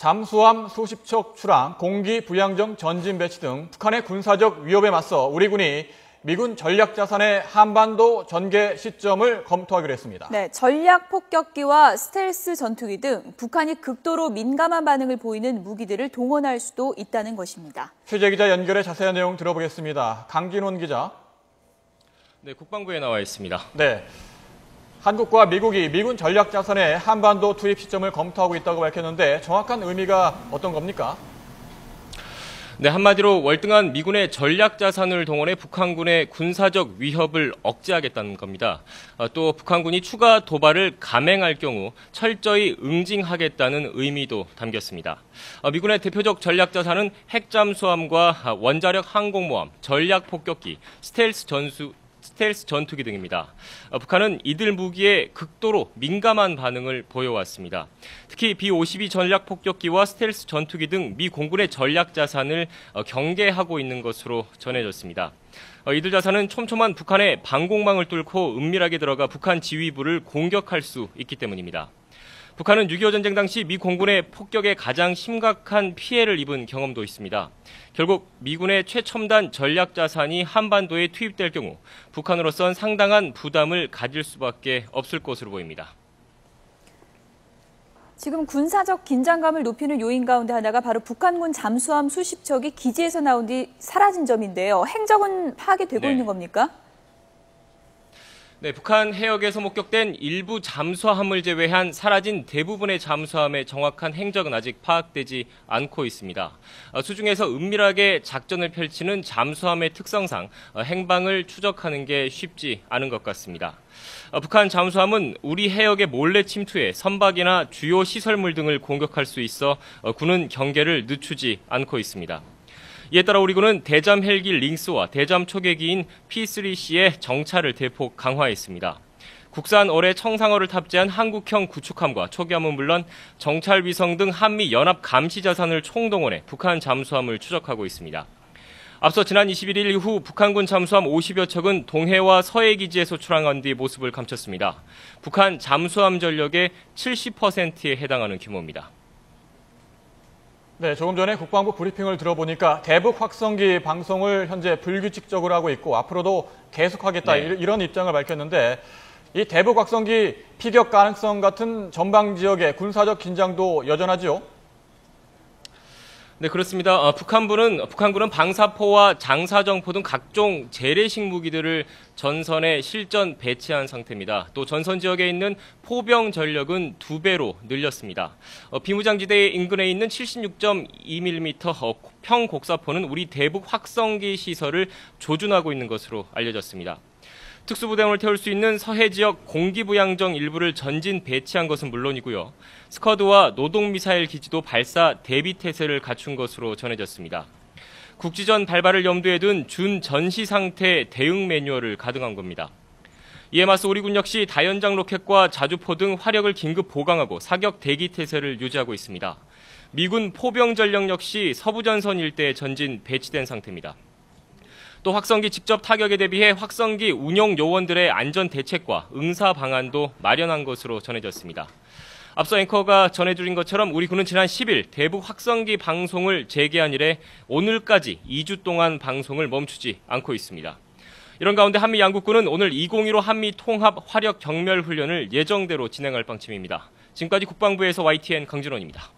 잠수함 수십 척 출항, 공기 부양정 전진 배치 등 북한의 군사적 위협에 맞서 우리 군이 미군 전략자산의 한반도 전개 시점을 검토하기로 했습니다. 네, 전략 폭격기와 스텔스 전투기 등 북한이 극도로 민감한 반응을 보이는 무기들을 동원할 수도 있다는 것입니다. 취재 기자 연결해 자세한 내용 들어보겠습니다. 강진원 기자. 네, 국방부에 나와 있습니다. 네. 한국과 미국이 미군 전략자산의 한반도 투입 시점을 검토하고 있다고 밝혔는데 정확한 의미가 어떤 겁니까? 네, 한마디로 월등한 미군의 전략자산을 동원해 북한군의 군사적 위협을 억제하겠다는 겁니다. 또 북한군이 추가 도발을 감행할 경우 철저히 응징하겠다는 의미도 담겼습니다. 미군의 대표적 전략자산은 핵잠수함과 원자력 항공모함, 전략폭격기, 스텔스 전투기 등입니다. 북한은 이들 무기에 극도로 민감한 반응을 보여왔습니다. 특히 B-52 전략폭격기와 스텔스 전투기 등 미 공군의 전략자산을 경계하고 있는 것으로 전해졌습니다. 이들 자산은 촘촘한 북한의 방공망을 뚫고 은밀하게 들어가 북한 지휘부를 공격할 수 있기 때문입니다. 북한은 6.25 전쟁 당시 미 공군의 폭격에 가장 심각한 피해를 입은 경험도 있습니다. 결국 미군의 최첨단 전략자산이 한반도에 투입될 경우 북한으로선 상당한 부담을 가질 수밖에 없을 것으로 보입니다. 지금 군사적 긴장감을 높이는 요인 가운데 하나가 바로 북한군 잠수함 수십 척이 기지에서 나온 뒤 사라진 점인데요. 행적은 파악되고 있는 겁니까? 네, 북한 해역에서 목격된 일부 잠수함을 제외한 사라진 대부분의 잠수함의 정확한 행적은 아직 파악되지 않고 있습니다. 수중에서 은밀하게 작전을 펼치는 잠수함의 특성상 행방을 추적하는 게 쉽지 않은 것 같습니다. 북한 잠수함은 우리 해역에 몰래 침투해 선박이나 주요 시설물 등을 공격할 수 있어 군은 경계를 늦추지 않고 있습니다. 이에 따라 우리 군은 대잠 헬기 링스와 대잠 초계기인 P-3C의 정찰을 대폭 강화했습니다. 국산 어뢰 청상어를 탑재한 한국형 구축함과 초기함은 물론 정찰 위성 등 한미 연합 감시 자산을 총동원해 북한 잠수함을 추적하고 있습니다. 앞서 지난 21일 이후 북한군 잠수함 50여 척은 동해와 서해 기지에서 출항한 뒤 모습을 감췄습니다. 북한 잠수함 전력의 70%에 해당하는 규모입니다. 네, 조금 전에 국방부 브리핑을 들어보니까 대북 확성기 방송을 현재 불규칙적으로 하고 있고 앞으로도 계속하겠다 이런 입장을 밝혔는데 이 대북 확성기 피격 가능성 같은 전방 지역의 군사적 긴장도 여전하죠? 네, 그렇습니다. 북한군은 방사포와 장사정포 등 각종 재래식 무기들을 전선에 실전 배치한 상태입니다. 또 전선 지역에 있는 포병 전력은 2배로 늘렸습니다. 비무장지대 인근에 있는 76.2mm 평곡사포는 우리 대북 확성기 시설을 조준하고 있는 것으로 알려졌습니다. 특수부대원을 태울 수 있는 서해 지역 공기부양정 일부를 전진 배치한 것은 물론이고요. 스커드와 노동미사일 기지도 발사 대비 태세를 갖춘 것으로 전해졌습니다. 국지전 발발을 염두에 둔 준전시 상태 대응 매뉴얼을 가동한 겁니다. 이에 맞서 우리 군 역시 다연장 로켓과 자주포 등 화력을 긴급 보강하고 사격 대기 태세를 유지하고 있습니다. 미군 포병 전력 역시 서부전선 일대에 전진 배치된 상태입니다. 또 확성기 직접 타격에 대비해 확성기 운용 요원들의 안전 대책과 응사 방안도 마련한 것으로 전해졌습니다. 앞서 앵커가 전해드린 것처럼 우리 군은 지난 10일 대북 확성기 방송을 재개한 이래 오늘까지 2주 동안 방송을 멈추지 않고 있습니다. 이런 가운데 한미 양국군은 오늘 2015 한미 통합 화력 경멸 훈련을 예정대로 진행할 방침입니다. 지금까지 국방부에서 YTN 강진원입니다.